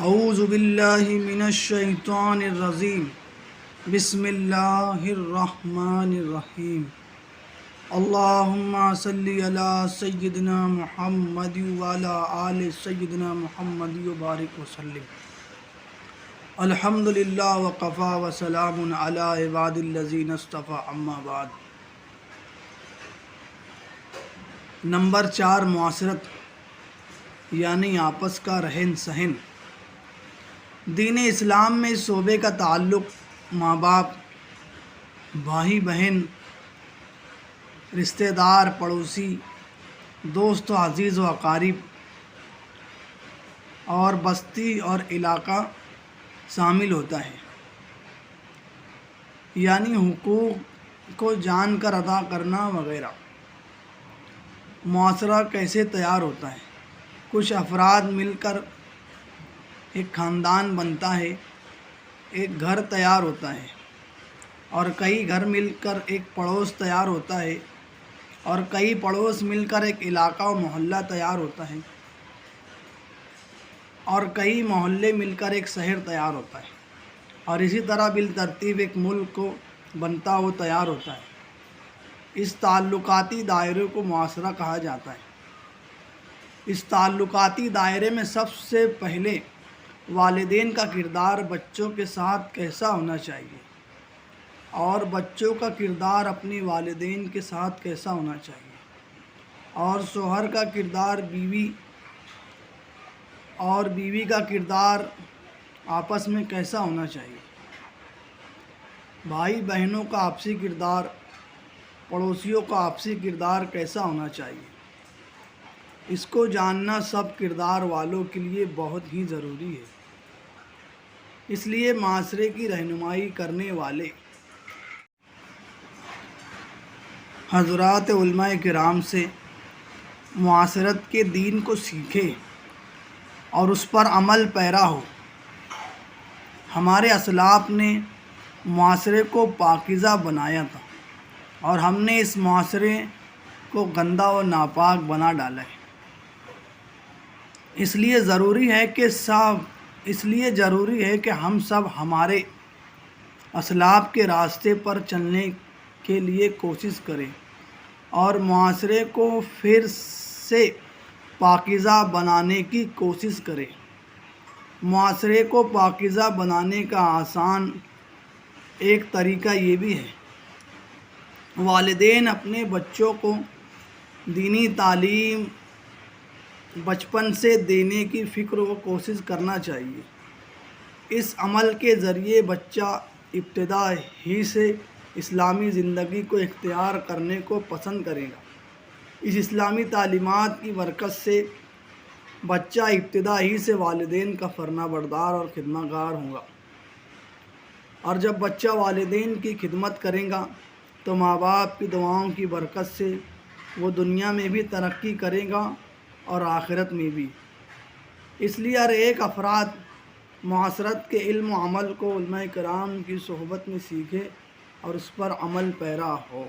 اعوذ باللہ من الشیطان الرجیم بسم اللہ الرحمن الرحیم اللہم صلی علی سیدنا محمد وعلی آل سیدنا محمد وبارک وسلم الحمدللہ وقفا وسلام علی عباد الذین اصطفیٰ اما بعد۔ نمبر 4، معاشرت یعنی آپس کا رہن سہن۔ دین اسلام میں اس شعبے کا تعلق ماں باپ، بھائی بہن، رشتہ دار، پڑوسی، دوست و عزیز و اقارب اور بستی اور علاقہ شامل ہوتا ہے، یعنی حقوق کو جان کر ادا کرنا وغیرہ۔ معاشرہ کیسے تیار ہوتا ہے؟ کچھ افراد مل کر ایک خاندان بنتا ہے، ایک گھر تیار ہوتا ہے، اور کئی گھر مل کر ایک پڑوس تیار ہوتا ہے، اور کئی پڑوس مل کر ایک علاقہ و محلہ تیار ہوتا ہے، اور کئی محلے مل کر ایک شہر تیار ہوتا ہے، اور اسی طرح بالترتیب ایک ملک کو بنتا ہوا تیار ہوتا ہے۔ اس تعلقاتی دائرے کو معاشرہ کہا جاتا ہے۔ اس تعلقاتی دائرے میں سب سے پہلے والدین کا کردار بچوں کے ساتھ کیسا ہونا چاہیے، اور بچوں کا کردار اپنے والدین کے ساتھ کیسا ہونا چاہیے، اور شوہر کا کردار بیوی اور بیوی کا کردار آپس میں کیسا ہونا چاہیے، بھائی بہنوں کا آپسی کردار، پڑوسیوں کا آپسی کردار کیسا ہونا چاہیے۔ اس کو جاننا سب کردار والوں کے لیے بہت ہی ضروری ہے۔ اس لیے معاشرے کی رہنمائی کرنے والے حضرات علماء کرام سے معاشرت کے دین کو سیکھے اور اس پر عمل پیرا ہو۔ ہمارے اسلاف نے معاشرے کو پاکیزہ بنایا تھا، اور ہم نے اس معاشرے کو گندا و ناپاک بنا ڈالا ہے۔ اس لیے ضروری ہے کہ ہم سب ہمارے اسلاف کے راستے پر چلنے کے لیے کوشش کریں اور معاشرے کو پھر سے پاکیزہ بنانے کی کوشش کریں۔ معاشرے کو پاکیزہ بنانے کا آسان ایک طریقہ یہ بھی ہے، والدین اپنے بچوں کو دینی تعلیم بچپن سے دینے کی فکر و کوشش کرنا چاہیے۔ اس عمل کے ذریعے بچہ ابتدا ہی سے اسلامی زندگی کو اختیار کرنے کو پسند کرے گا۔ اس اسلامی تعلیمات کی برکت سے بچہ ابتدا ہی سے والدین کا فرما بردار اور خدمت گار ہوگا، اور جب بچہ والدین کی خدمت کرے گا تو ماں باپ کی دعاؤں کی برکت سے وہ دنیا میں بھی ترقی کرے گا اور آخرت میں بھی۔ اس لیے ہر ایک افراد معاشرت کے علم و عمل کو علماء کرام کی صحبت میں سیکھے اور اس پر عمل پیرا ہو۔